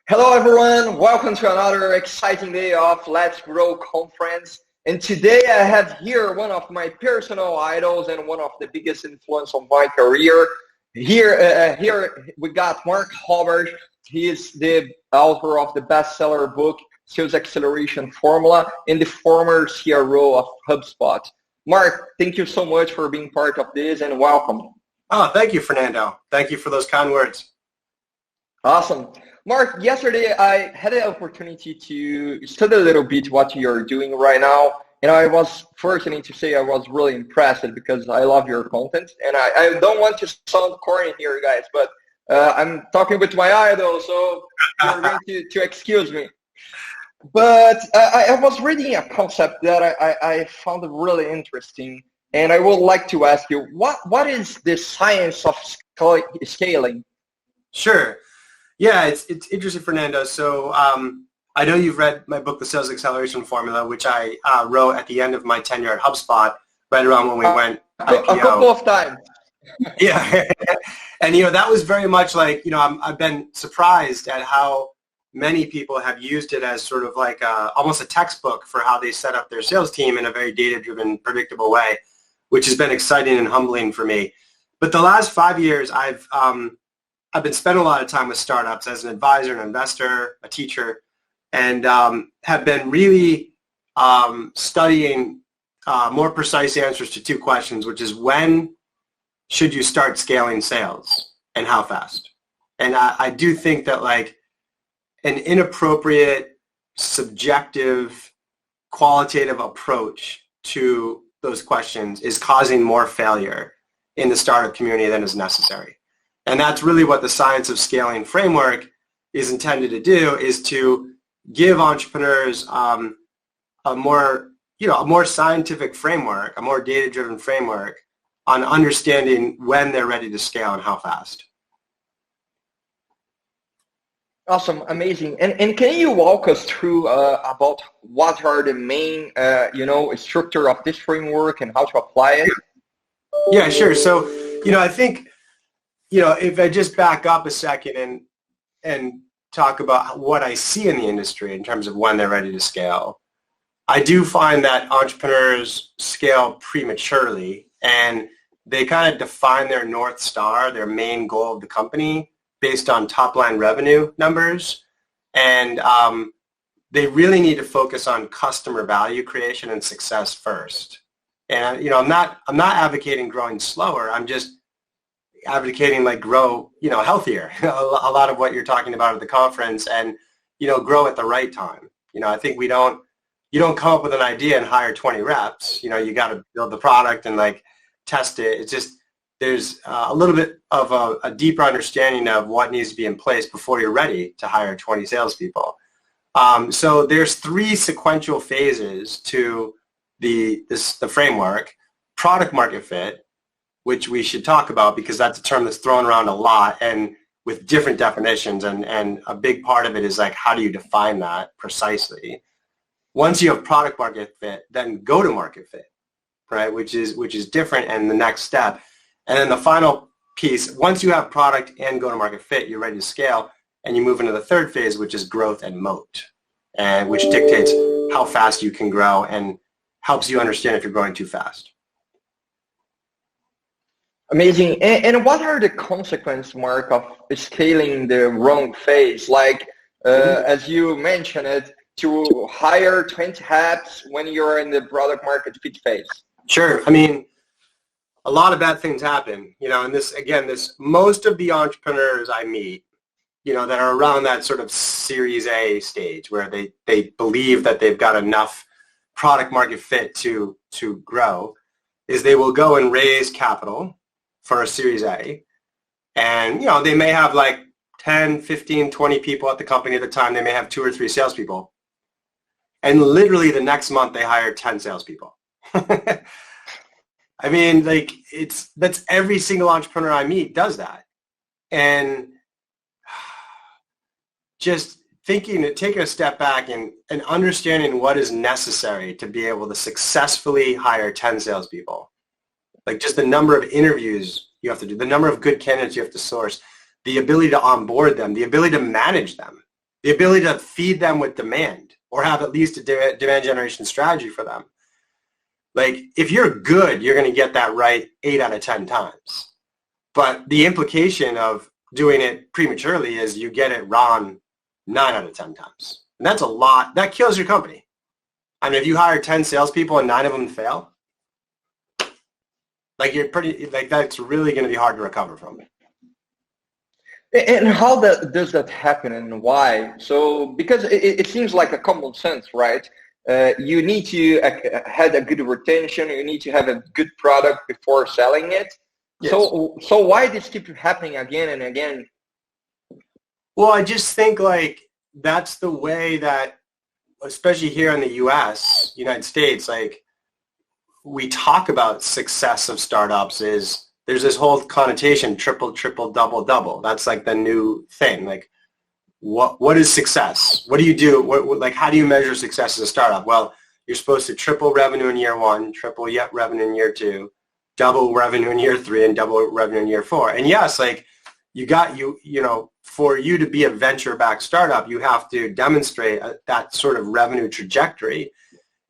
Hello everyone, welcome to another exciting day of Let's Grow conference. And today I have here one of my personal idols and one of the biggest influence on my career. Here we got Mark Roberge. He is the author of the bestseller book, Sales Acceleration Formula, and the former CRO of HubSpot. Mark, thank you so much for being part of this and welcome. Oh, thank you, Fernando. Thank you for those kind words. Awesome. Mark, yesterday I had the opportunity to study a little bit what you're doing right now. And I was first, I need to say I was really impressed because I love your content. And I don't want to sound corny here, guys, but I'm talking with my idol, so you're going to excuse me. But I was reading a concept that I found really interesting. And I would like to ask you, what is the science of scaling? Sure. Yeah, it's interesting, Fernando. So I know you've read my book, The Sales Acceleration Formula, which I wrote at the end of my tenure at HubSpot, right around when we went IPO. A couple of times. Yeah. And, that was very much like, I've been surprised at how many people have used it as sort of like almost a textbook for how they set up their sales team in a very data-driven, predictable way, which has been exciting and humbling for me. But the last 5 years, I've been spending a lot of time with startups as an advisor, an investor, a teacher, and have been really studying more precise answers to two questions, which is when should you start scaling sales and how fast? And I do think that like an inappropriate, subjective, qualitative approach to those questions is causing more failure in the startup community than is necessary. And that's really what the science of scaling framework is intended to do, is to give entrepreneurs a more scientific framework, a more data-driven framework on understanding when they're ready to scale and how fast. Awesome, amazing. And can you walk us through about what are the main, structure of this framework and how to apply it? Yeah, sure. So, I think, if I just back up a second and talk about what I see in the industry in terms of when they're ready to scale, I do find that entrepreneurs scale prematurely and they kind of define their North Star, their main goal of the company, based on top-line revenue numbers. And they really need to focus on customer value creation and success first. And, I'm not advocating growing slower. I'm just advocating like grow, healthier, a lot of what you're talking about at the conference, and, grow at the right time. I think you don't come up with an idea and hire 20 reps. You got to build the product and like test it. It's just, there's a little bit of a deeper understanding of what needs to be in place before you're ready to hire 20 salespeople. So there's 3 sequential phases to the framework: product market fit, which we should talk about because that's a term that's thrown around a lot and with different definitions, and a big part of it is like, how do you define that precisely? Once you have product market fit, then go to market fit, right? Which is different and the next step. And then the final piece, once you have product and go to market fit, you're ready to scale, and you move into the third phase, which is growth and moat, and which dictates how fast you can grow and helps you understand if you're growing too fast. Amazing. And what are the consequences, Mark, of scaling the wrong phase? Like, as you mentioned it, to hire 20 reps when you're in the product market fit phase. Sure. I mean, a lot of bad things happen, and most of the entrepreneurs I meet, that are around that sort of Series A stage where they believe that they've got enough product market fit to grow, is they will go and raise capital for a Series A. And, they may have like 10, 15, 20 people at the company at the time. They may have 2 or 3 salespeople. And literally the next month they hire 10 salespeople. I mean, like that's every single entrepreneur I meet does that. And just taking a step back and understanding what is necessary to be able to successfully hire 10 salespeople. Like just the number of interviews you have to do, the number of good candidates you have to source, the ability to onboard them, the ability to manage them, the ability to feed them with demand or have at least a demand generation strategy for them. Like, if you're good, you're going to get that right 8 out of 10 times. But the implication of doing it prematurely is you get it wrong 9 out of 10 times. And that's a lot. That kills your company. I mean, if you hire 10 salespeople and 9 of them fail, like, that's really going to be hard to recover from. And how does that happen and why? So, because it seems like a common sense, right? You need to have a good retention. You need to have a good product before selling it. Yes. So why this keep happening again and again? Well, I just think like that's the way that, especially here in the United States, like we talk about success of startups is there's this whole connotation, triple, double, double. That's like the new thing. Like what is success? What do you do? Like how do you measure success as a startup? Well, you're supposed to triple revenue in year 1, triple yet revenue in year 2, double revenue in year 3, and double revenue in year 4. And yes, like for you to be a venture-backed startup, you have to demonstrate that sort of revenue trajectory.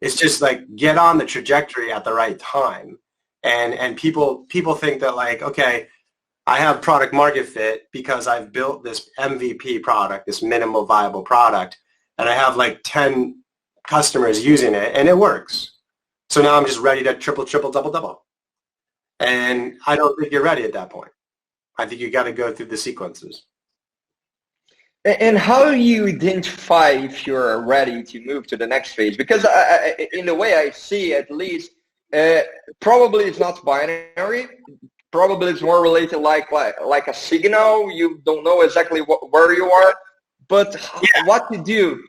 It's just like get on the trajectory at the right time. And people think that like, okay, I have product market fit because I've built this MVP product, this minimal viable product, and I have like 10 customers using it, and it works. So now I'm just ready to triple, double, double. And I don't think you're ready at that point. I think you got to go through the sequences. And how do you identify if you're ready to move to the next phase? Because in the way I see, at least, probably it's not binary. Probably it's more related like a signal. You don't know exactly where you are, but what to do.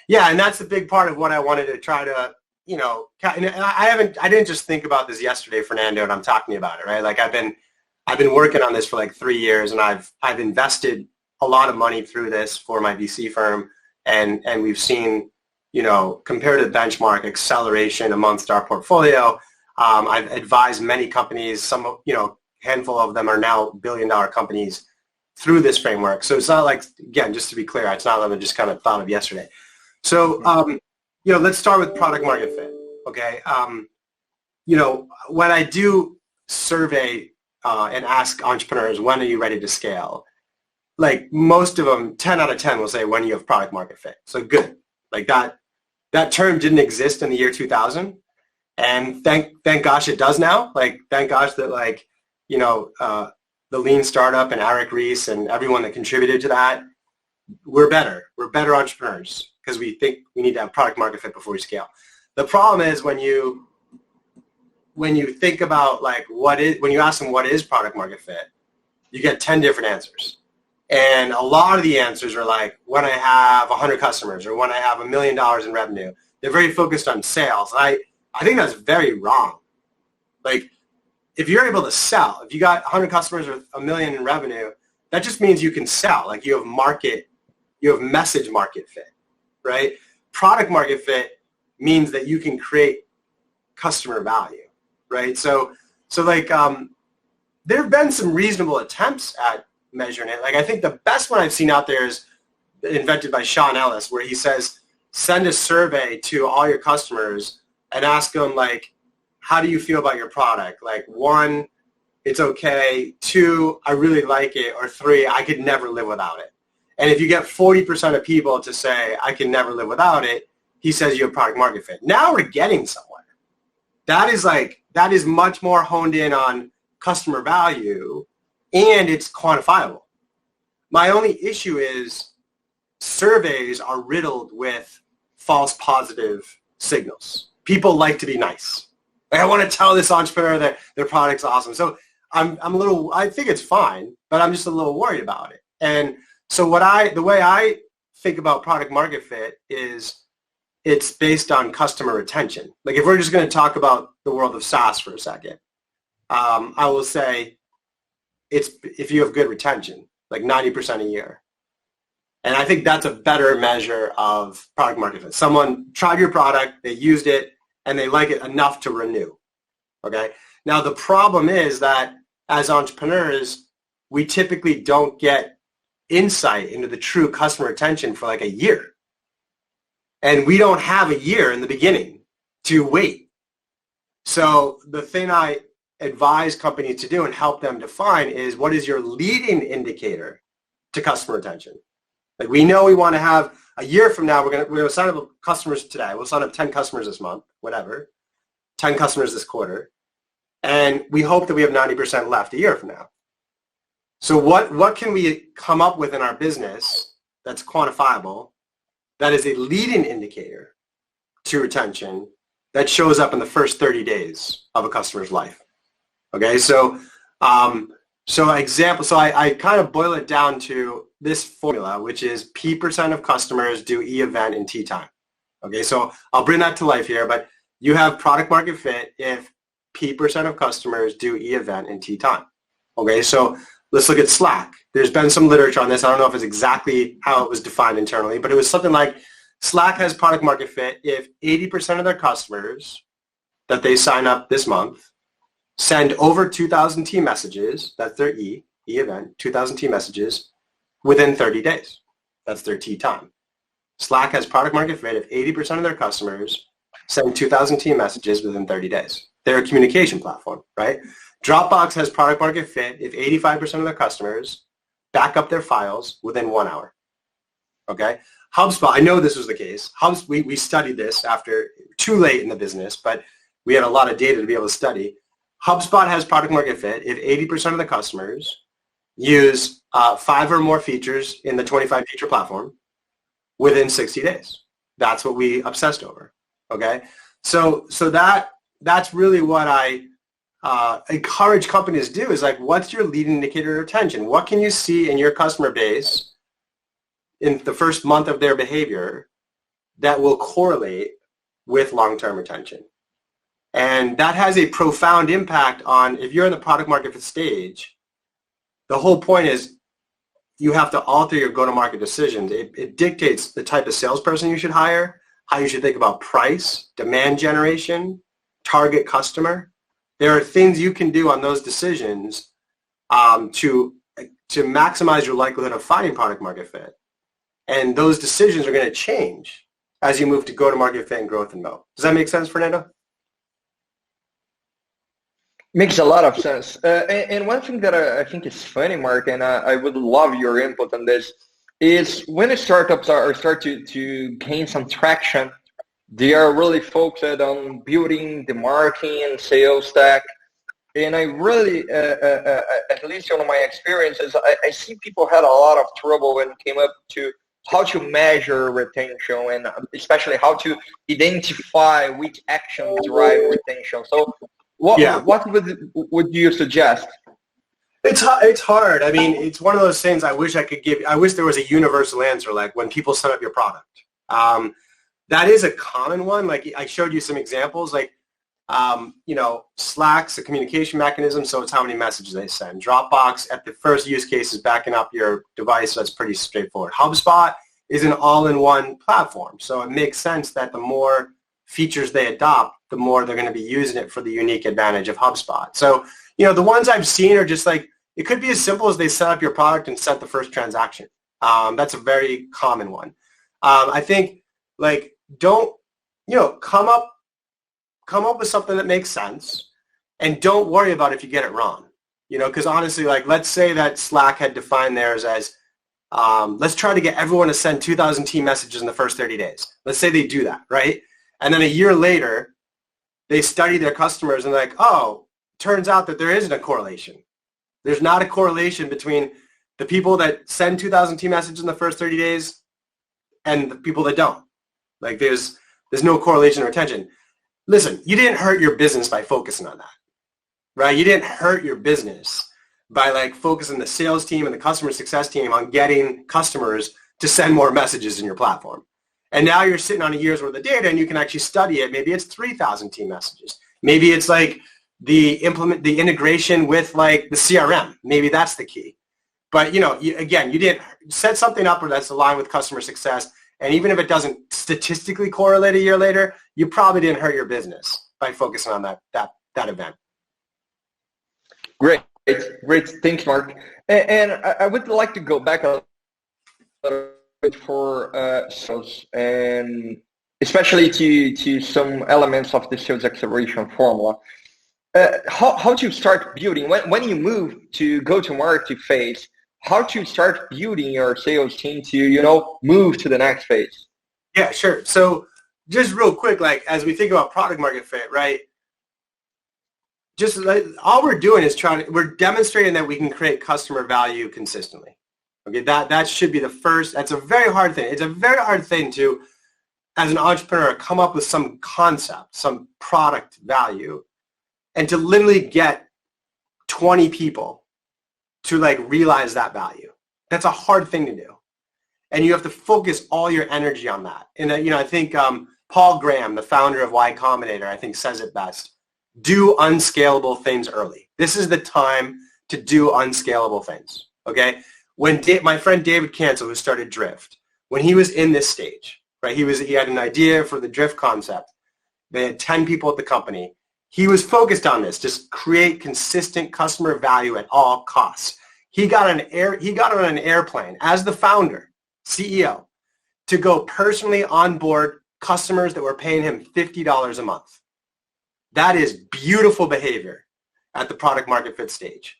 Yeah, and that's a big part of what I wanted to try to, and I didn't just think about this yesterday, Fernando, and I'm talking about it, right? Like I've been working on this for like 3 years, and I've invested a lot of money through this for my VC firm, and we've seen, compared to the benchmark, acceleration amongst our portfolio. I've advised many companies, some, handful of them are now billion-dollar companies through this framework. So it's not like, again, just to be clear, it's not like I just kind of thought of yesterday. So, let's start with product market fit, okay? When I do survey and ask entrepreneurs, when are you ready to scale? Like most of them, 10 out of 10 will say when you have product market fit. So good. Like that term didn't exist in the year 2000. And thank gosh it does now. Like, thank gosh that the lean startup and Eric Ries and everyone that contributed to that, we're better entrepreneurs because we think we need to have product market fit before we scale. The problem is when you think about like when you ask them what is product market fit, you get 10 different answers. And a lot of the answers are like when I have 100 customers or when I have $1 million in revenue. They're very focused on sales. I think that's very wrong. Like, if you're able to sell, if you got 100 customers or $1 million in revenue, that just means you can sell. Like, you have message market fit, right? Product market fit means that you can create customer value, right? So like, there have been some reasonable attempts at measuring it. Like, I think the best one I've seen out there is invented by Sean Ellis, where he says, send a survey to all your customers and ask them, like, how do you feel about your product? Like, 1, it's okay. 2, I really like it. Or 3, I could never live without it. And if you get 40% of people to say, I can never live without it, he says you have product market fit. Now we're getting somewhere. That is much more honed in on customer value, and it's quantifiable. My only issue is surveys are riddled with false positive signals. People like to be nice. Like, I want to tell this entrepreneur that their product's awesome. So I think it's fine, but I'm just a little worried about it. And so the way I think about product market fit is it's based on customer retention. Like, if we're just going to talk about the world of SaaS for a second, I will say it's if you have good retention, like 90% a year. And I think that's a better measure of product market fit. Someone tried your product, they used it, and they like it enough to renew. Okay? Now, the problem is that as entrepreneurs, we typically don't get insight into the true customer retention for like a year. And we don't have a year in the beginning to wait. So the thing I advise companies to do and help them define is, what is your leading indicator to customer retention? Like, we know we want to have a year from now, we're going to sign up customers today. We'll sign up 10 customers this month, whatever, 10 customers this quarter. And we hope that we have 90% left a year from now. So what can we come up with in our business that's quantifiable, that is a leading indicator to retention, that shows up in the first 30 days of a customer's life? Okay, so I kind of boil it down to this formula, which is P% of customers do E-event in T time. Okay, so I'll bring that to life here, but you have product market fit if P% of customers do E-event in T time. Okay, so let's look at Slack. There's been some literature on this. I don't know if it's exactly how it was defined internally, but it was something like Slack has product market fit if 80% of their customers that they sign up this month send over 2,000 team messages, that's their E-event, 2,000 team messages, within 30 days. That's their T time. Slack has product market fit if 80% of their customers send 2,000 team messages within 30 days. They're a communication platform, right? Dropbox has product market fit if 85% of their customers back up their files within 1 hour. Okay? HubSpot, I know this was the case. We studied this after too late in the business, but we had a lot of data to be able to study. HubSpot has product market fit if 80% of the customers use 5 or more features in the 25 feature platform within 60 days. That's what we obsessed over. Okay? So that's really what I encourage companies to do, is like, what's your leading indicator of retention? What can you see in your customer base in the first month of their behavior that will correlate with long-term retention? And that has a profound impact on, if you're in the product market fit stage, the whole point is you have to alter your go-to-market decisions. It dictates the type of salesperson you should hire, how you should think about price, demand generation, target customer. There are things you can do on those decisions to maximize your likelihood of finding product market fit. And those decisions are going to change as you move to go-to-market fit and growth and mode. Does that make sense, Fernando? Makes a lot of sense. And one thing that I think is funny, Mark, and I would love your input on this, is when startups start to gain some traction, they are really focused on building the marketing and sales stack. And I really, at least in my experiences, I see people had a lot of trouble when it came up to how to measure retention, and especially how to identify which actions drive retention. So what would you suggest? It's hard. I mean, it's one of those things I wish I could give. I wish there was a universal answer, like when people set up your product. That is a common one. Like, I showed you some examples, like, Slack's a communication mechanism, so it's how many messages they send. Dropbox, at the first use case, is backing up your device, so that's pretty straightforward. HubSpot is an all-in-one platform, so it makes sense that the more features they adopt, the more they're going to be using it for the unique advantage of HubSpot. So, the ones I've seen are just like, it could be as simple as they set up your product and set the first transaction. That's a very common one. I think, like, don't, come up with something that makes sense, and don't worry about if you get it wrong. Because honestly, like, let's say that Slack had defined theirs as, let's try to get everyone to send 2,000 team messages in the first 30 days. Let's say they do that, right? And then a year later, they study their customers and like, oh, turns out that there isn't a correlation. There's not a correlation between the people that send 2,000 team messages in the first 30 days and the people that don't. Like, there's no correlation in retention. Listen, you didn't hurt your business by focusing on that, right? You didn't hurt your business by, like, focusing the sales team and the customer success team on getting customers to send more messages in your platform. And now you're sitting on a year's worth of data, and you can actually study it. Maybe it's 3,000 team messages. Maybe it's like the integration with, like, the CRM. Maybe that's the key. But, you didn't set something up where that's aligned with customer success. And even if it doesn't statistically correlate a year later, you probably didn't hurt your business by focusing on that event. Great. Thanks, Mark. And I would like to go back a little bit for sales, and especially to some elements of the sales acceleration formula. How to start building when you move to go-to-market phase? How to start building your sales team to move to the next phase? Yeah, sure. So just real quick, like as we think about product market fit, right? Just like, all we're doing is we're demonstrating that we can create customer value consistently. Okay, that should be the first. That's a very hard thing. It's a very hard thing to, as an entrepreneur, come up with some concept, some product value, and to literally get 20 people to like realize that value. That's a hard thing to do. And you have to focus all your energy on that. And I think Paul Graham, the founder of Y Combinator, I think says it best. Do unscalable things early. This is the time to do unscalable things. Okay? When my friend David Cancel, who started Drift, when he was in this stage, right? He had an idea for the Drift concept. They had 10 people at the company. He was focused on this, just create consistent customer value at all costs. He got on an airplane as the founder, CEO, to go personally onboard customers that were paying him $50 a month. That is beautiful behavior at the product market fit stage.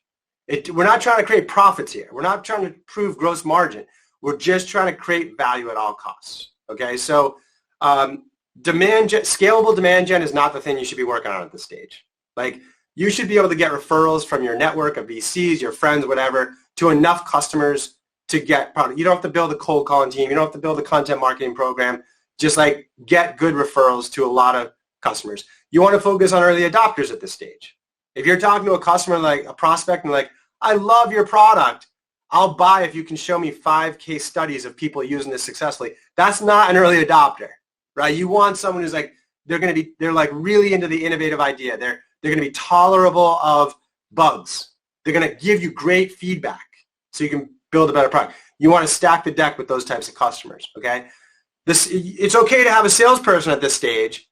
We're not trying to create profits here. We're not trying to prove gross margin. We're just trying to create value at all costs. Okay, so scalable demand gen is not the thing you should be working on at this stage. Like, you should be able to get referrals from your network of VCs, your friends, whatever, to enough customers to get product. You don't have to build a cold calling team. You don't have to build a content marketing program. Just like get good referrals to a lot of customers. You want to focus on early adopters at this stage. If you're talking to a customer, like a prospect, and like, I love your product, I'll buy if you can show me 5 case studies of people using this successfully. That's not an early adopter, right? You want someone who's like, they're like really into the innovative idea. They're going to be tolerable of bugs. They're going to give you great feedback so you can build a better product. You want to stack the deck with those types of customers, okay? It's okay to have a salesperson at this stage,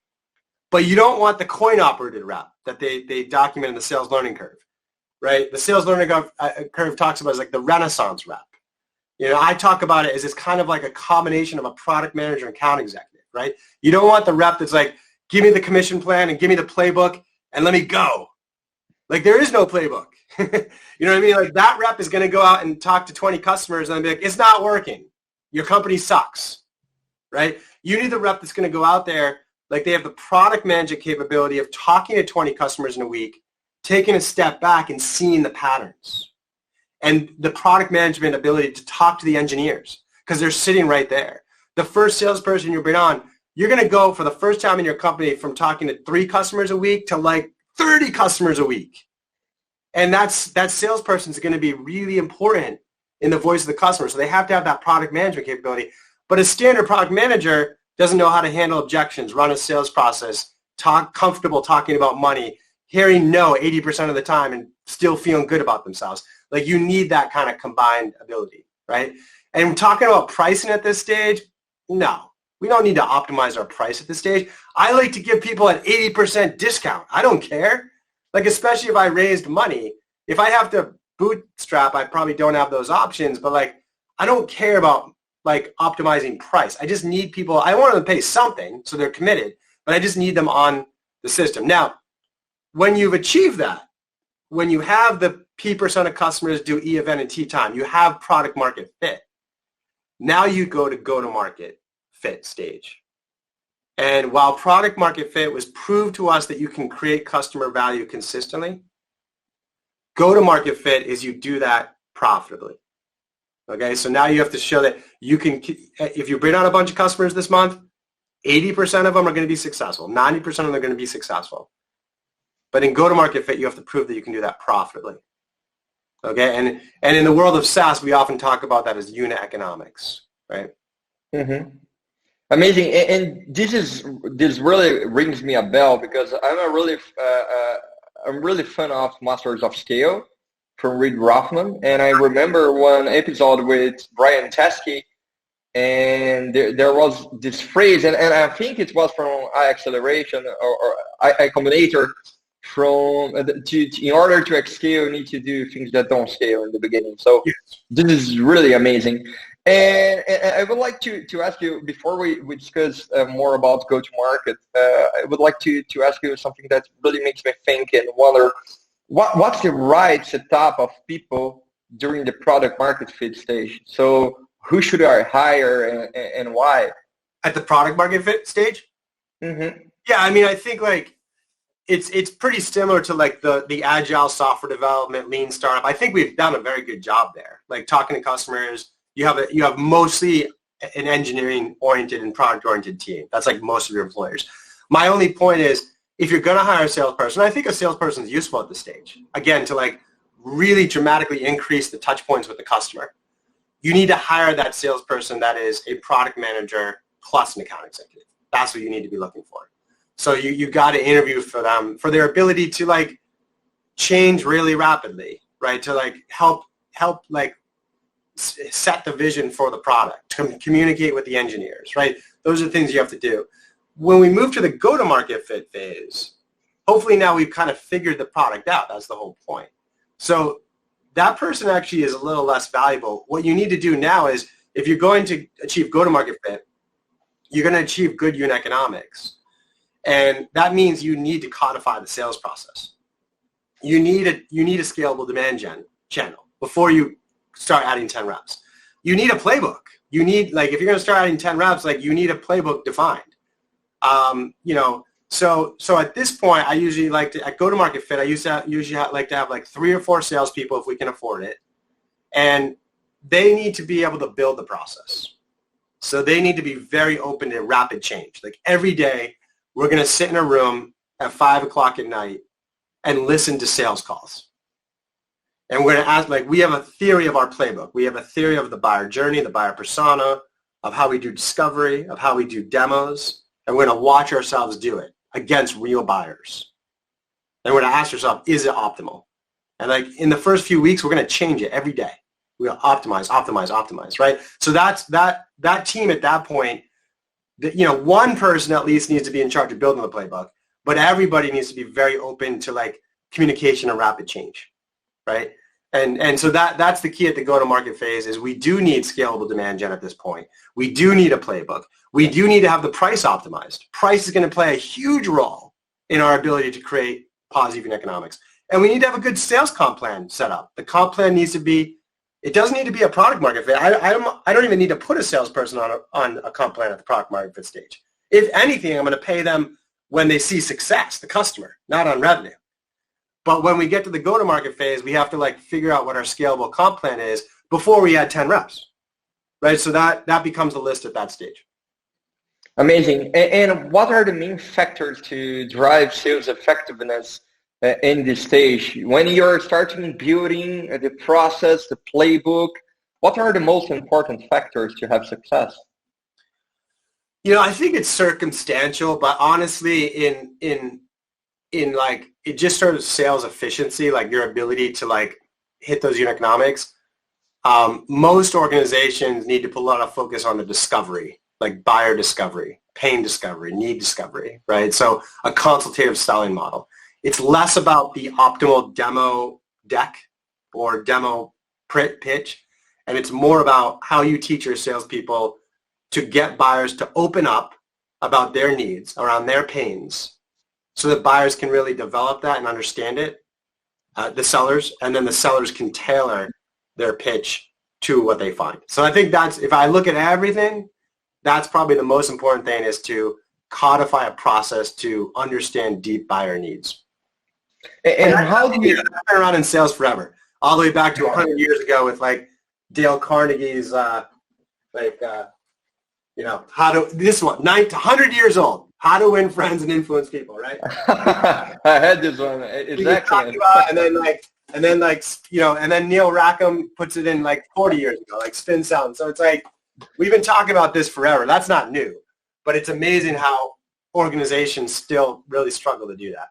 but you don't want the coin-operated rep that they document in the sales learning curve, right? The sales learning curve talks about it as like the Renaissance rep. I talk about it as it's kind of like a combination of a product manager and account executive, right? You don't want the rep that's like, give me the commission plan and give me the playbook and let me go. Like, there is no playbook. You know what I mean? Like, that rep is going to go out and talk to 20 customers and be like, it's not working. Your company sucks, right? You need the rep that's going to go out there, like they have the product management capability of talking to 20 customers in a week, taking a step back and seeing the patterns, and the product management ability to talk to the engineers because they're sitting right there. The first salesperson you bring on, you're going to go for the first time in your company from talking to 3 customers a week to like 30 customers a week. And that salesperson is going to be really important in the voice of the customer. So they have to have that product management capability. But a standard product manager doesn't know how to handle objections, run a sales process, comfortable talking about money, hearing no 80% of the time and still feeling good about themselves. Like, you need that kind of combined ability, right? And talking about pricing at this stage, no. We don't need to optimize our price at this stage. I like to give people an 80% discount. I don't care. Like, especially if I raised money. If I have to bootstrap, I probably don't have those options. But, like, I don't care about, like, optimizing price. I just need people. I want them to pay something so they're committed. But I just need them on the system. Now, when you've achieved that, when you have the P% of customers do e-event and tea time, you have product market fit. Now you go-to-market fit stage. And while product market fit was proved to us that you can create customer value consistently, go-to-market fit is you do that profitably. Okay, so now you have to show that you can, if you bring on a bunch of customers this month, 80% of them are going to be successful. 90% of them are going to be successful. But in go-to-market fit, you have to prove that you can do that profitably. Okay, and in the world of SaaS, we often talk about that as unit economics, right? Mm-hmm. Amazing, and this really rings me a bell because I'm really fan of Masters of Scale from Reid Rothman, and I remember one episode with Brian Teskey, and there was this phrase, and I think it was from iAcceleration or iCombinator. In order to scale, you need to do things that don't scale in the beginning. So yes. This is really amazing. And I would like to ask you, before we discuss more about go-to-market, I would like to ask you something that really makes me think and wonder, what's the right setup of people during the product market fit stage? So who should I hire and why? At the product market fit stage? Mm-hmm. Yeah, I mean, I think like it's pretty similar to like the agile software development, lean startup. I think we've done a very good job there. Like talking to customers, you have mostly an engineering oriented and product oriented team. That's like most of your employers. My only point is, if you're going to hire a salesperson, I think a salesperson is useful at this stage. Again, to like really dramatically increase the touch points with the customer, you need to hire that salesperson that is a product manager plus an account executive. That's what you need to be looking for. So you got to interview for them, for their ability to like change really rapidly, right? To like help like set the vision for the product, communicate with the engineers, right? Those are things you have to do. When we move to the go-to-market fit phase, hopefully now we've kind of figured the product out. That's the whole point. So that person actually is a little less valuable. What you need to do now is, if you're going to achieve go-to-market fit, you're going to achieve good unit economics. And that means you need to codify the sales process. You need a scalable demand gen channel before you start adding 10 reps. You need a playbook. You need, like, if you're going to start adding 10 reps, like, you need a playbook defined. So at this point, I usually like to, at go-to-market fit, I usually like to have like 3 or 4 salespeople if we can afford it. And they need to be able to build the process. So they need to be very open to rapid change. Like every day, we're going to sit in a room at 5 o'clock at night and listen to sales calls. And we're going to ask, like, we have a theory of our playbook. We have a theory of the buyer journey, the buyer persona, of how we do discovery, of how we do demos. And we're going to watch ourselves do it against real buyers. And we're going to ask ourselves, is it optimal? And like in the first few weeks, we're going to change it every day. We'll optimize, right? So that's that team at that point, one person at least needs to be in charge of building the playbook, but everybody needs to be very open to like communication and rapid change, right? And so that's the key at the go-to-market phase is we do need scalable demand gen at this point. We do need a playbook. We do need to have the price optimized. Price is going to play a huge role in our ability to create positive unit economics. And we need to have a good sales comp plan set up. The comp plan needs to be, it doesn't need to be a product market fit. I don't even need to put a salesperson on a comp plan at the product market fit stage. If anything, I'm going to pay them when they see success, the customer, not on revenue. But when we get to the go-to-market phase, we have to like figure out what our scalable comp plan is before we add 10 reps, right? So that becomes the list at that stage. Amazing. And what are the main factors to drive sales effectiveness in this stage? When you're starting building the process, the playbook, what are the most important factors to have success? I think it's circumstantial, but honestly, in like, it just sort of sales efficiency, like your ability to like hit those unit economics. Most organizations need to put a lot of focus on the discovery, like buyer discovery, pain discovery, need discovery, right? So a consultative selling model. It's less about the optimal demo deck or demo pitch, and it's more about how you teach your salespeople to get buyers to open up about their needs, around their pains, so that buyers can really develop that and understand it, the sellers, and then the sellers can tailor their pitch to what they find. So I think that's, if I look at everything, that's probably the most important thing, is to codify a process to understand deep buyer needs. And how do you been around in sales forever, all the way back to 100 years ago with like Dale Carnegie's how to, this one, 100 years old, how to win friends and influence people, right? I had this one, exactly. And then Neil Rackham puts it in like 40 years ago, like spin sound. So it's like, we've been talking about this forever. That's not new, but it's amazing how organizations still really struggle to do that.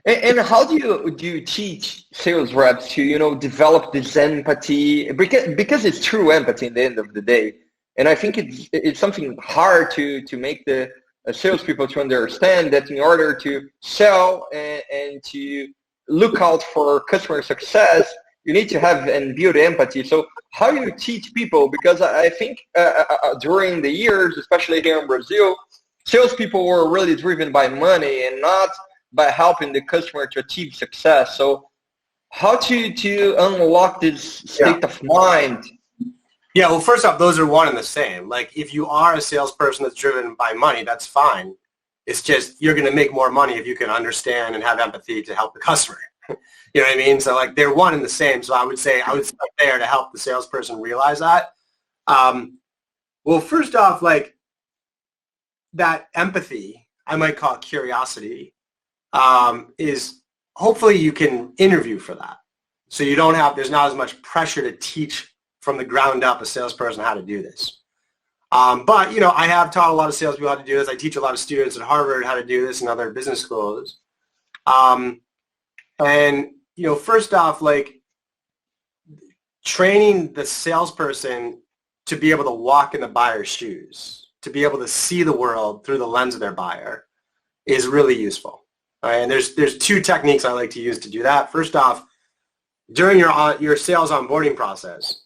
And how do you teach sales reps to, develop this empathy? Because it's true empathy in the end of the day. And I think it's something hard to make the salespeople to understand that in order to sell and to look out for customer success, you need to have and build empathy. So how you teach people? Because I think during the years, especially here in Brazil, salespeople were really driven by money and not by helping the customer to achieve success. So how to unlock this state of mind? Yeah, well, first off, those are one and the same. Like, if you are a salesperson that's driven by money, that's fine. It's just you're going to make more money if you can understand and have empathy to help the customer. You know what I mean? So, like, they're one and the same. So I would start there to help the salesperson realize that. Well, first off, like, that empathy, I might call it curiosity, is hopefully you can interview for that. So there's not as much pressure to teach from the ground up a salesperson how to do this. But, you know, I have taught a lot of salespeople how to do this. I teach a lot of students at Harvard how to do this and other business schools. And, you know, first off, like, training the salesperson to be able to walk in the buyer's shoes, to be able to see the world through the lens of their buyer is really useful. All right? And there's two techniques I like to use to do that. First off, during your sales onboarding process,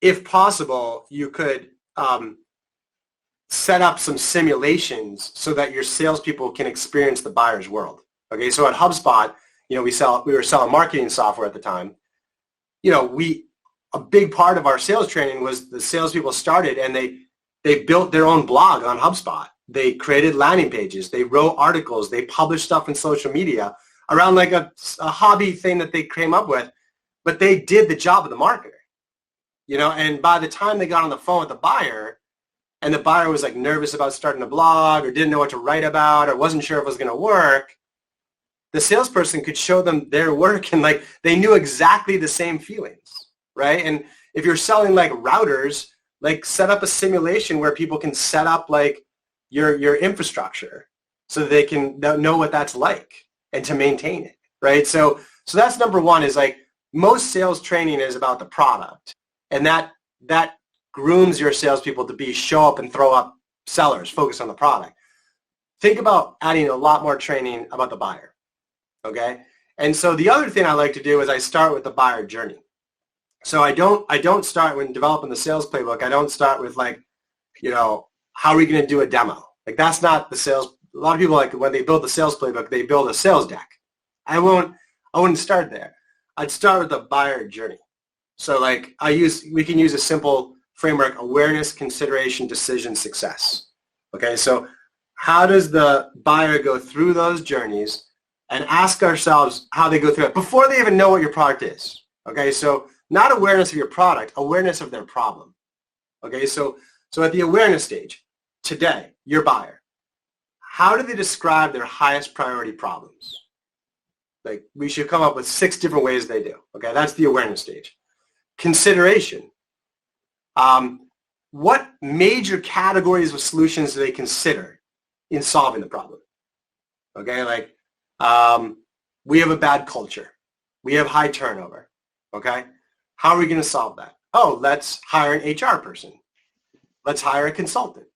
if possible, you could set up some simulations so that your salespeople can experience the buyer's world. Okay, so at HubSpot, you know, we were selling marketing software at the time. You know, a big part of our sales training was the salespeople started and they built their own blog on HubSpot. They created landing pages. They wrote articles. They published stuff in social media around like a hobby thing that they came up with, but they did the job of the marketer. You know, and by the time they got on the phone with the buyer, and the buyer was like nervous about starting a blog or didn't know what to write about or wasn't sure if it was going to work, the salesperson could show them their work and like they knew exactly the same feelings, right? And if you're selling like routers, like set up a simulation where people can set up like your infrastructure so that they can know what that's like and to maintain it, right? So that's number one is like most sales training is about the product. And that grooms your salespeople to show up and throw up sellers, focus on the product. Think about adding a lot more training about the buyer, okay? And so the other thing I like to do is I start with the buyer journey. So I don't start when developing the sales playbook. I don't start with like, you know, how are we going to do a demo? Like that's not the sales. A lot of people like when they build the sales playbook, they build a sales deck. I wouldn't start there. I'd start with the buyer journey. So like we can use a simple framework: awareness, consideration, decision, success. Okay, so how does the buyer go through those journeys and ask ourselves how they go through it before they even know what your product is? Okay, so not awareness of your product, awareness of their problem. Okay, so at the awareness stage, today, your buyer, how do they describe their highest priority problems? Like we should come up with 6 different ways they do. Okay, that's the awareness stage. Consideration. What major categories of solutions do they consider in solving the problem? Okay, like we have a bad culture. We have high turnover. Okay, how are we going to solve that? Oh, let's hire an HR person. Let's hire a consultant.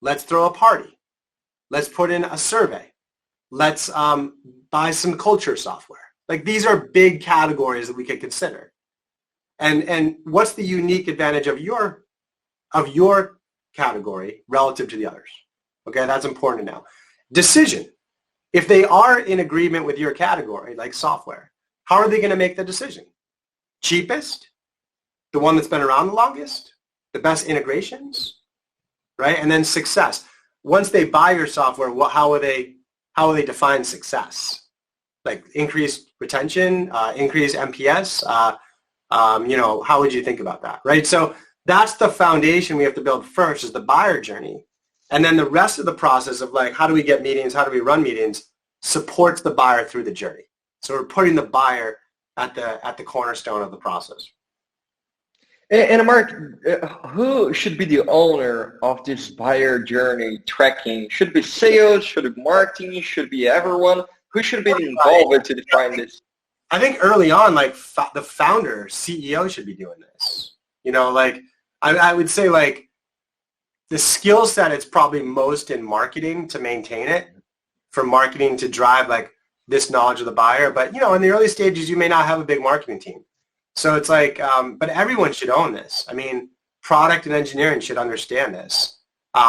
Let's throw a party. Let's put in a survey. Let's buy some culture software. Like these are big categories that we could consider. And what's the unique advantage of your category relative to the others? Okay, that's important to know. Decision. If they are in agreement with your category, like software, how are they going to make the decision? Cheapest? The one that's been around the longest? The best integrations? Right? And then success. Once they buy your software, how will they define success? Like increased retention, increased NPS, you know, how would you think about that, right? So that's the foundation we have to build first is the buyer journey. And then the rest of the process of like, how do we get meetings? How do we run meetings? Supports the buyer through the journey. So we're putting the buyer at the cornerstone of the process. And Mark, who should be the owner of this buyer journey tracking? Should it be sales? Should it be marketing? Should it be everyone? Who should be involved to define this? I think early on, like the founder, CEO should be doing this. You know, like I would say like the skill set is probably most in marketing to maintain it, for marketing to drive like this knowledge of the buyer. But, you know, in the early stages, you may not have a big marketing team. So it's like, but everyone should own this. I mean, product and engineering should understand this.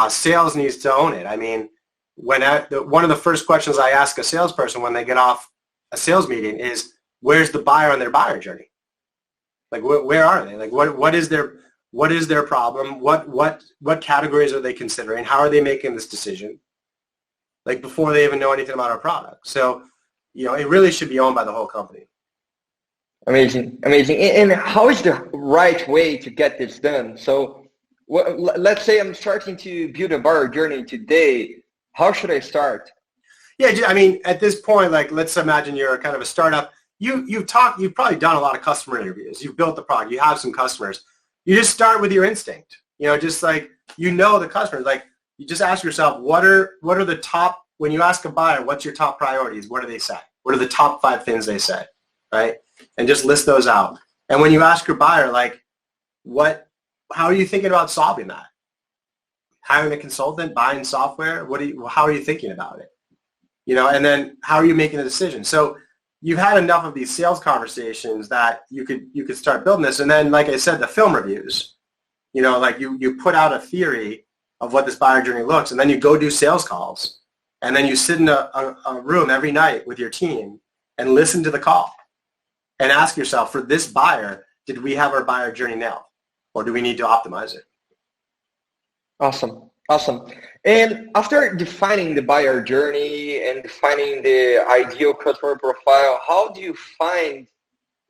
Sales needs to own it. I mean, one of the first questions I ask a salesperson when they get off a sales meeting is, where's the buyer on their buyer journey? Like, where are they? Like, what is their problem? What categories are they considering? How are they making this decision? Like, before they even know anything about our product. So, it really should be owned by the whole company. Amazing, amazing. And how is the right way to get this done? So let's say I'm starting to build a buyer journey today. How should I start? Yeah, I mean, at this point, like, let's imagine you're kind of a startup. You've probably done a lot of customer interviews. You've built the product. You have some customers. You just start with your instinct. Just like, the customers. Like, you just ask yourself, what are the top, when you ask a buyer, what's your top priorities? What do they say? What are the top 5 things they say, right? And just list those out. And when you ask your buyer, like, how are you thinking about solving that? Hiring a consultant, buying software? How are you thinking about it? And then how are you making a decision? So you've had enough of these sales conversations that you could start building this. And then, like I said, the film reviews, like you put out a theory of what this buyer journey looks, and then you go do sales calls, and then you sit in a room every night with your team and listen to the call and ask yourself, for this buyer, did we have our buyer journey nailed, or do we need to optimize it? Awesome. Awesome. And after defining the buyer journey and defining the ideal customer profile, how do you find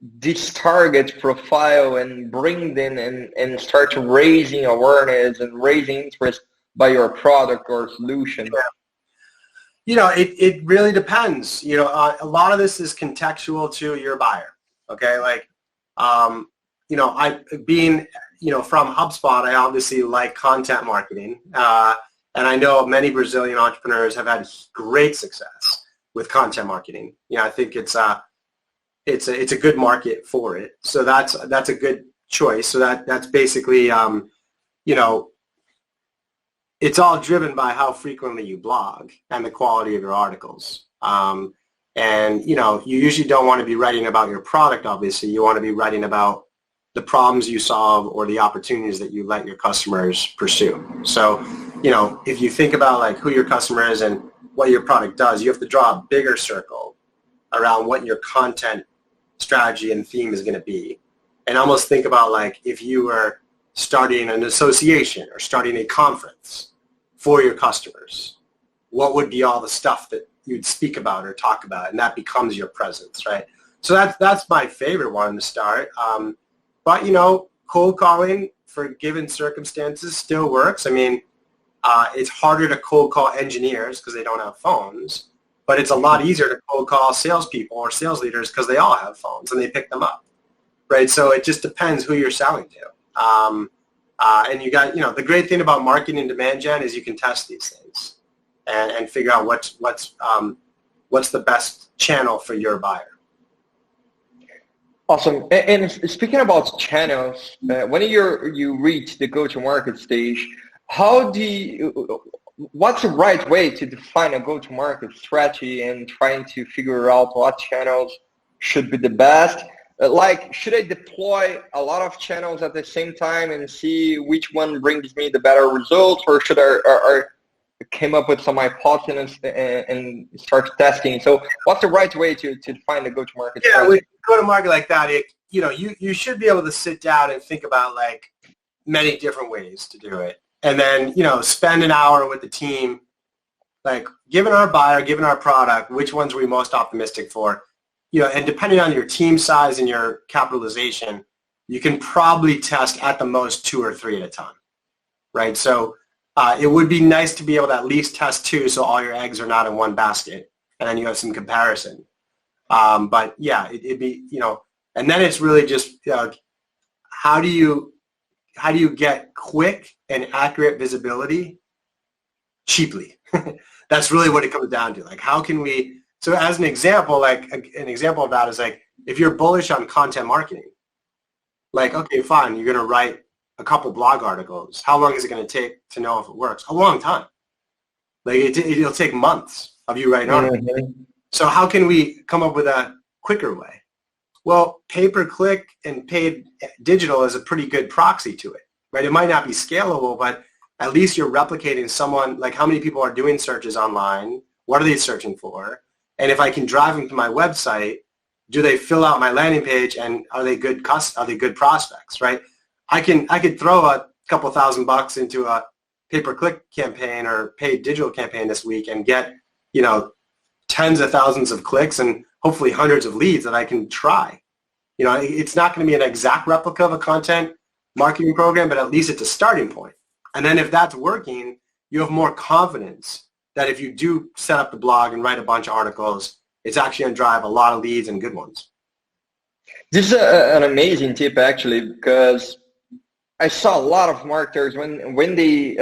this target profile and bring them and start raising awareness and raising interest by your product or solution? Yeah. It really depends. A lot of this is contextual to your buyer. Okay. Like, from HubSpot, I obviously like content marketing. And I know many Brazilian entrepreneurs have had great success with content marketing. I think it's a good market for it. So that's a good choice. So that's basically, it's all driven by how frequently you blog and the quality of your articles. And you usually don't want to be writing about your product, obviously. You want to be writing about the problems you solve or the opportunities that you let your customers pursue. So, if you think about like who your customer is and what your product does, you have to draw a bigger circle around what your content strategy and theme is going to be. And almost think about like if you were starting an association or starting a conference for your customers, what would be all the stuff that you'd speak about or talk about, and that becomes your presence, right? So that's my favorite one to start. But, cold calling for given circumstances still works. I mean, it's harder to cold call engineers because they don't have phones, but it's a lot easier to cold call salespeople or sales leaders because they all have phones and they pick them up, right? So it just depends who you're selling to. And you got, the great thing about marketing and demand gen is you can test these things and figure out what's the best channel for your buyer. Awesome. And speaking about channels, when you reach the go-to-market stage, what's the right way to define a go-to-market strategy and trying to figure out what channels should be the best? Like, should I deploy a lot of channels at the same time and see which one brings me the better results, or should I came up with some hypothesis and start testing? So what's the right way to define the go-to-market strategy? Yeah, with go-to-market like that, you should be able to sit down and think about like many different ways to do it. And then, spend an hour with the team, like given our buyer, given our product, which ones are we most optimistic for? And depending on your team size and your capitalization, you can probably test at the most 2 or 3 at a time, right? So it would be nice to be able to at least test 2 so all your eggs are not in one basket, and then you have some comparison. But yeah, it'd be, and then it's really just how do you get quick and accurate visibility cheaply? That's really what it comes down to. Like, how can we? So as an example, like an example of that is like if you're bullish on content marketing, like, okay, fine, you're going to write a couple blog articles. How long is it going to take to know if it works? A long time. Like it'll take months of you writing articles. Mm-hmm. So how can we come up with a quicker way? Well, pay-per-click and paid digital is a pretty good proxy to it, right? It might not be scalable, but at least you're replicating someone, like how many people are doing searches online, what are they searching for, and if I can drive them to my website, do they fill out my landing page, and are they good prospects, right? I could throw a couple $1,000 into a pay-per-click campaign or paid digital campaign this week and get, tens of thousands of clicks and hopefully hundreds of leads that I can try. It's not going to be an exact replica of a content marketing program, but at least it's a starting point. And then if that's working, you have more confidence that if you do set up the blog and write a bunch of articles, it's actually going to drive a lot of leads and good ones. This is an amazing tip, actually, because I saw a lot of marketers when they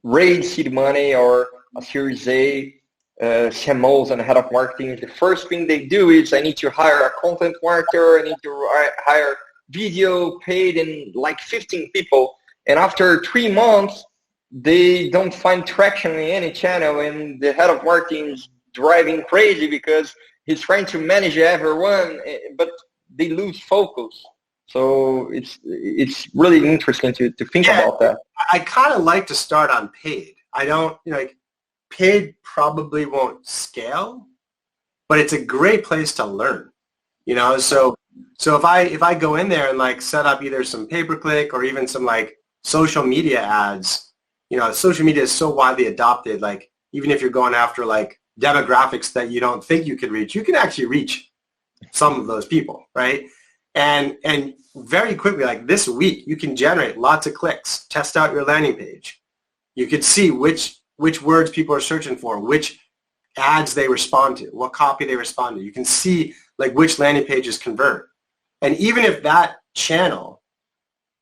raise seed money or a Series A, CMOs and head of marketing, the first thing they do is I need to hire a content marketer, I need to hire video paid and like 15 people. And after 3 months, they don't find traction in any channel, and the head of marketing is driving crazy because he's trying to manage everyone, but they lose focus. So it's really interesting to think about that. I kind of like to start on paid. I don't, paid probably won't scale, but it's a great place to learn. So if I go in there and like set up either some pay-per-click or even some like social media ads, social media is so widely adopted. Like even if you're going after like demographics that you don't think you could reach, you can actually reach some of those people, right? And very quickly, like this week, you can generate lots of clicks, test out your landing page. You could see which words people are searching for, which ads they respond to, what copy they respond to. You can see like which landing pages convert. And even if that channel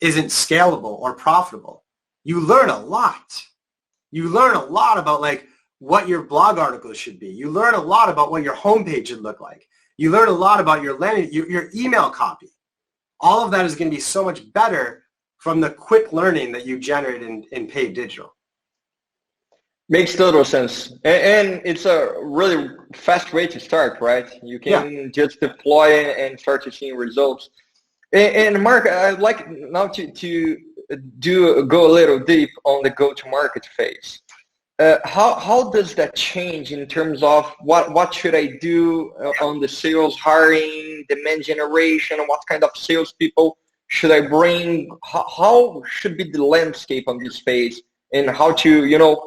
isn't scalable or profitable, you learn a lot. You learn a lot about like what your blog articles should be. You learn a lot about what your homepage should look like. You learn a lot about your email copy. All of that is going to be so much better from the quick learning that you generate in paid digital. Makes total sense. And it's a really fast way to start, right? You can just deploy and start to see results. And Mark, I'd like now to go a little deep on the go-to-market phase. How does that change in terms of what should I do on the sales hiring, demand generation, what kind of salespeople should I bring? How should be the landscape on this phase, and how to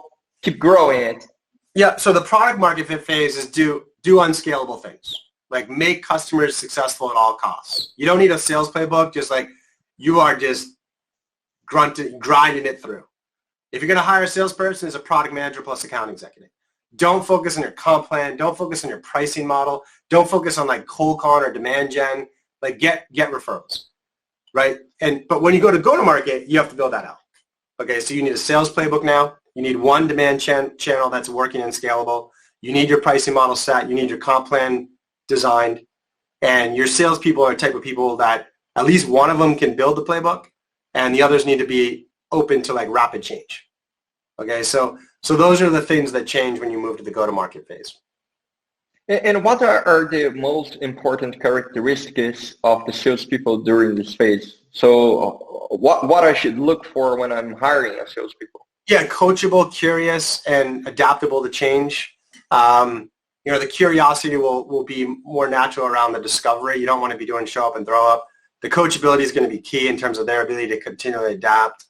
keep growing it? Yeah, so the product market fit phase is do unscalable things, like make customers successful at all costs. You don't need a sales playbook, just like you are just grinding it through. If you're going to hire a salesperson, it's a product manager plus account executive. Don't focus on your comp plan. Don't focus on your pricing model. Don't focus on like cold call or demand gen. Like get referrals, right? But when you go to market, you have to build that out. Okay, so you need a sales playbook now. You need one demand channel that's working and scalable. You need your pricing model set. You need your comp plan designed. And your salespeople are the type of people that at least one of them can build the playbook, and the others need to be open to like rapid change. Okay, so those are the things that change when you move to the go-to-market phase. And what are the most important characteristics of the salespeople during this phase? So what I should look for when I'm hiring a salespeople? Yeah, coachable, curious, and adaptable to change. The curiosity will be more natural around the discovery. You don't want to be doing show up and throw up. The coachability is going to be key in terms of their ability to continually adapt.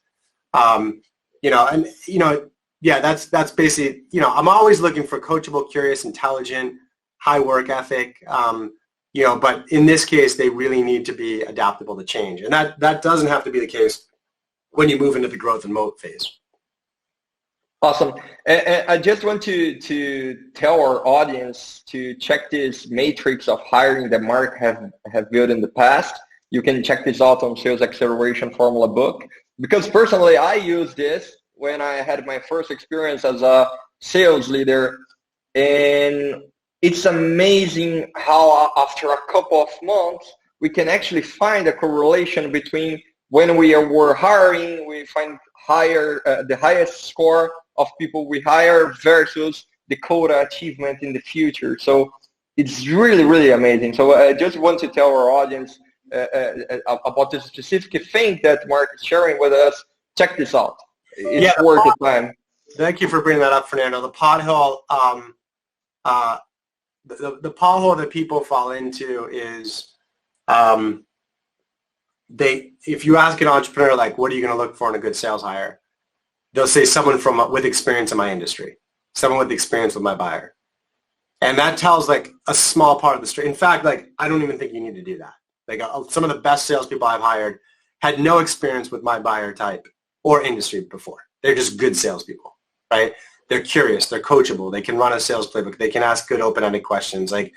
That's basically, I'm always looking for coachable, curious, intelligent, high work ethic. But in this case, they really need to be adaptable to change. And that doesn't have to be the case when you move into the growth and moat phase. Awesome. And I just want to tell our audience to check this matrix of hiring that Mark have built in the past. You can check this out on Sales Acceleration Formula book. Because personally, I used this when I had my first experience as a sales leader. And it's amazing how after a couple of months, we can actually find a correlation between when we were hiring, we find the highest score of people we hire versus the quota achievement in the future. So it's really, really amazing. So I just want to tell our audience about this specific thing that Mark is sharing with us. Check this out. It's worth the time. Thank you for bringing that up, Fernando. The pothole, the pothole that people fall into is if you ask an entrepreneur, like, what are you going to look for in a good sales hire? They'll say someone with experience in my industry, someone with experience with my buyer. And that tells like a small part of the story. In fact, like, I don't even think you need to do that. Like some of the best salespeople I've hired had no experience with my buyer type or industry before. They're just good salespeople, right? They're curious, they're coachable, they can run a sales playbook, they can ask good open-ended questions. Like,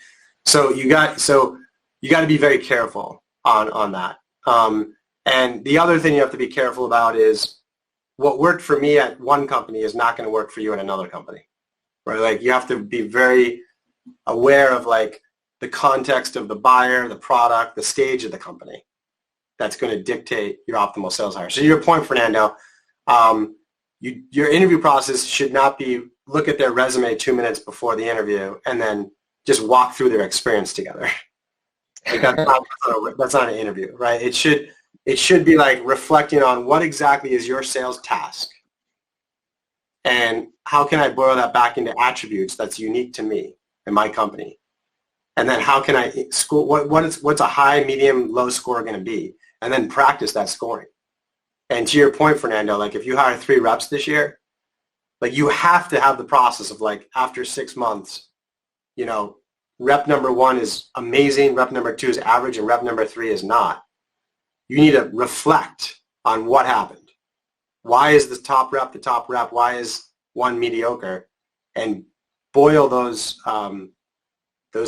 so you got to be very careful on that. And the other thing you have to be careful about is what worked for me at one company is not going to work for you at another company, right? Like, you have to be very aware of like the context of the buyer, the product, the stage of the company. That's going to dictate your optimal sales hire. So your point, Fernando, your interview process should not be look at their resume 2 minutes before the interview and then just walk through their experience together. Like that's not an interview, right? It should be like reflecting on what exactly is your sales task and how can I boil that back into attributes that's unique to me and my company. And then how can I score, what's a high, medium, low score going to be? And then practice that scoring. And to your point, Fernando, like if you hire 3 reps this year, like you have to have the process of like after 6 months, you know, rep number 1 is amazing, rep number 2 is average, and rep number 3 is not. You need to reflect on what happened. Why is the top rep the top rep? Why is one mediocre? And boil those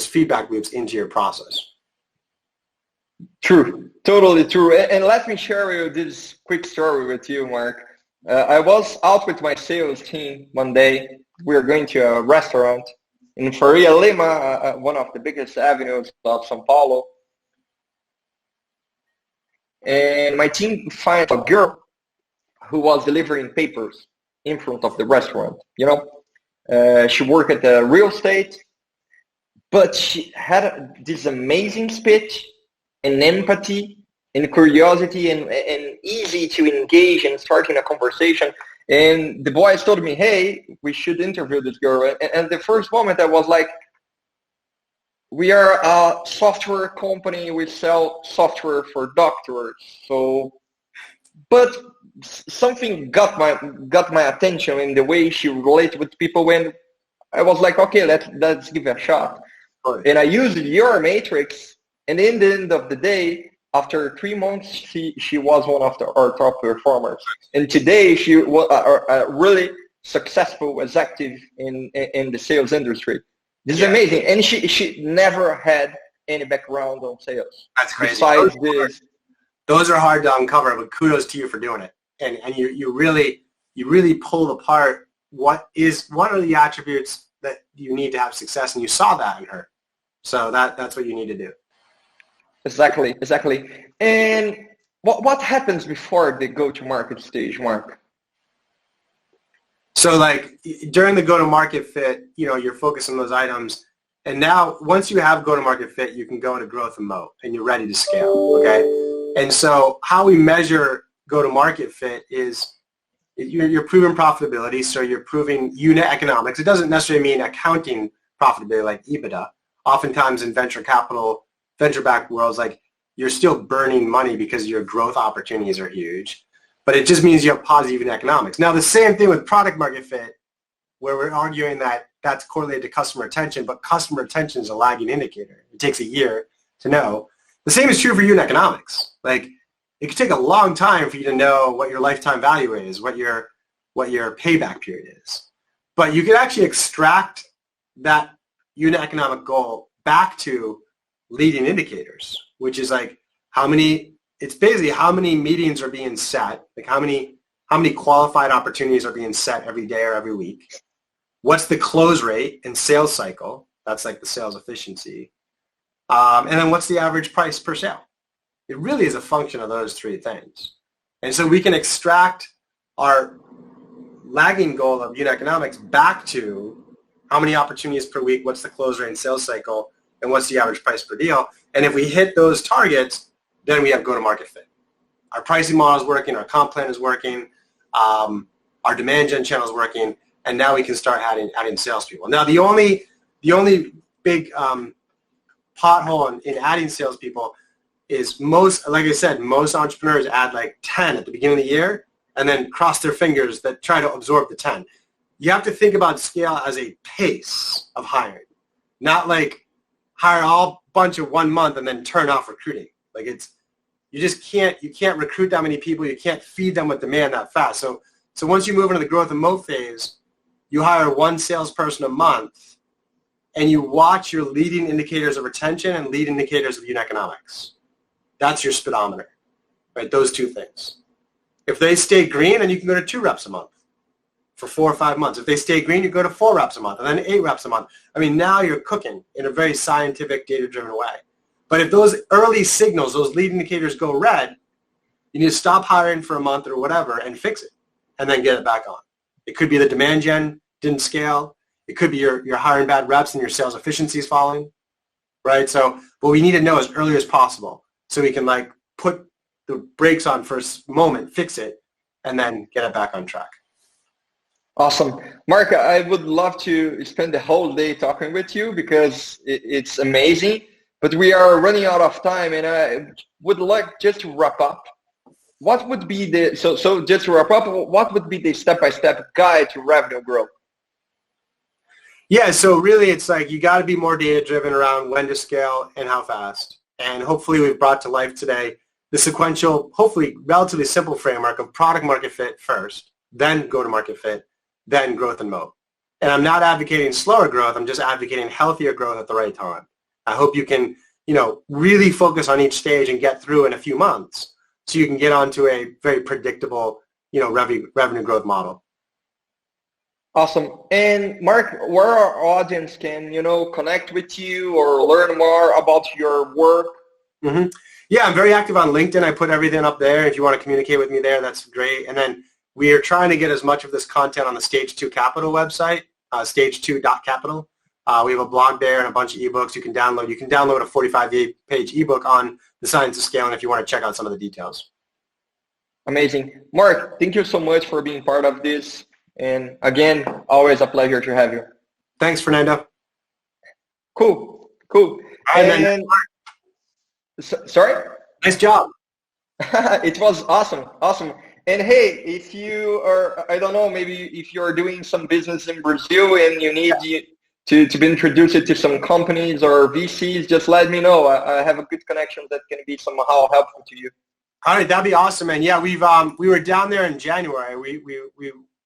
feedback loops into your process. True, totally true. And let me share this quick story with you, Mark. I was out with my sales team one day. We were going to a restaurant in Faria Lima, one of the biggest avenues of São Paulo. And my team finds a girl who was delivering papers in front of the restaurant. You know, she worked at the real estate, but she had this amazing speech and empathy and curiosity and easy to engage and starting a conversation. And the boys told me, hey, we should interview this girl. And the first moment I was like, we are a software company. We sell software for doctors. So, but something got my attention in the way she related with people when I was like, okay, let's give it a shot. Right. And I used your matrix. And in the end of the day, after 3 months, she was one of our top performers. And today she was a really successful executive in the sales industry. This is amazing. And she never had any background on sales. That's crazy. Besides those are hard to uncover, but kudos to you for doing it. And you really pulled apart what are the attributes that you need to have success, and you saw that in her. So that's what you need to do. Exactly. And what happens before the go-to-market stage, Mark? So like during the go-to-market fit, you know, you're focused on those items. And now once you have go-to-market fit, you can go into growth and moat and you're ready to scale, okay? And so how we measure go-to-market fit is you're proving profitability, so you're proving unit economics. It doesn't necessarily mean accounting profitability like EBITDA. Oftentimes in venture-backed worlds, like you're still burning money because your growth opportunities are huge, but it just means you have positive unit economics. Now the same thing with product market fit, where we're arguing that that's correlated to customer retention, but customer retention is a lagging indicator. It takes a year to know. The same is true for unit economics. Like it could take a long time for you to know what your lifetime value is, what your payback period is. But you can actually extract that unit economic goal back to leading indicators, which is like it's basically how many meetings are being set, like how many qualified opportunities are being set every day or every week. What's the close rate and sales cycle? That's like the sales efficiency. And then what's the average price per sale? It really is a function of those 3 things. And so we can extract our lagging goal of unit economics back to how many opportunities per week, what's the close rate and sales cycle, and what's the average price per deal. And if we hit those targets, then we have go-to-market fit. Our pricing model is working, our comp plan is working, our demand gen channel is working, and now we can start adding salespeople. Now, the only big pothole in adding salespeople is like I said, most entrepreneurs add like 10 at the beginning of the year and then cross their fingers that try to absorb the 10. You have to think about scale as a pace of hiring, not like hire all bunch of 1 month and then turn off recruiting. Like you can't recruit that many people. You can't feed them with demand that fast. So once you move into the growth and moat phase, you hire one salesperson a month and you watch your leading indicators of retention and lead indicators of unit economics. That's your speedometer, right? Those two things. If they stay green, then you can go to 2 reps a month for 4 or 5 months. If they stay green, you go to 4 reps a month and then 8 reps a month. I mean, now you're cooking in a very scientific, data-driven way. But if those early signals, those lead indicators go red, you need to stop hiring for a month or whatever and fix it and then get it back on. It could be the demand gen didn't scale. It could be you're hiring bad reps and your sales efficiency is falling, right? So what we need to know as early as possible so we can like put the brakes on for a moment, fix it, and then get it back on track. Awesome. Mark, I would love to spend the whole day talking with you because it's amazing, but we are running out of time, and I would like just to wrap up. What would be so just to wrap up, what would be the step-by-step guide to revenue growth? Yeah, so really it's like you got to be more data-driven around when to scale and how fast. And hopefully we've brought to life today the sequential, hopefully relatively simple framework of product market fit first, then go-to-market fit, then growth and moat. And I'm not advocating slower growth. I'm just advocating healthier growth at the right time. I hope you can, really focus on each stage and get through in a few months so you can get onto a very predictable, revenue growth model. Awesome. And Mark, where our audience can, connect with you or learn more about your work? Mm-hmm. Yeah, I'm very active on LinkedIn. I put everything up there. If you want to communicate with me there, that's great. And then we are trying to get as much of this content on the Stage 2 Capital website, stage2.capital. We have a blog there and a bunch of ebooks you can download. You can download a 45-page ebook on the science of scaling if you want to check out some of the details. Amazing. Mark, thank you so much for being part of this. And again, always a pleasure to have you. Thanks, Fernando. Cool. And sorry? Nice job. It was awesome. And hey, if you are, I don't know, maybe if you're doing some business in Brazil and you need to be introduced to some companies or VCs, just let me know. I have a good connection that can be somehow helpful to you. All right, that'd be awesome, man. Yeah, we were down there in January.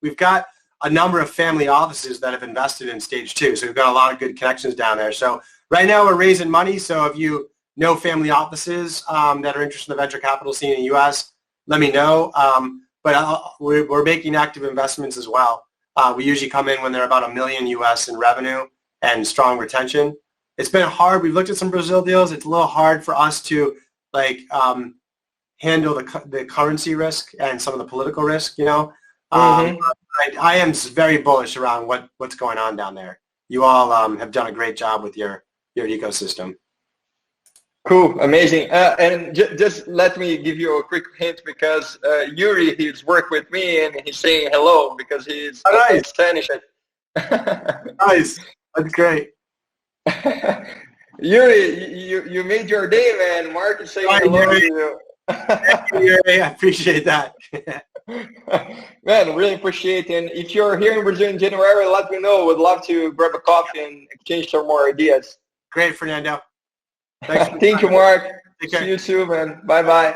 We've got a number of family offices that have invested in Stage 2, so we've got a lot of good connections down there. So right now we're raising money, so if you know family offices that are interested in the venture capital scene in the U.S., let me know. But we're making active investments as well. We usually come in when they're about $1 million US in revenue and strong retention. It's been hard. We've looked at some Brazil deals. It's a little hard for us to handle the currency risk and some of the political risk, I am very bullish around what's going on down there. You all have done a great job with your ecosystem. Cool, amazing. And just let me give you a quick hint because Yuri, he's worked with me and he's saying hello because he's Spanish. Nice, that's great. Yuri, you made your day, man. Mark is saying hello to you. Thank you, Yuri. I appreciate that. Man, really appreciate it. And if you're here in Brazil in January, let me know. Would love to grab a coffee and exchange some more ideas. Great, Fernando. Thanks. Thank you, Mark. See you soon, man. Bye-bye.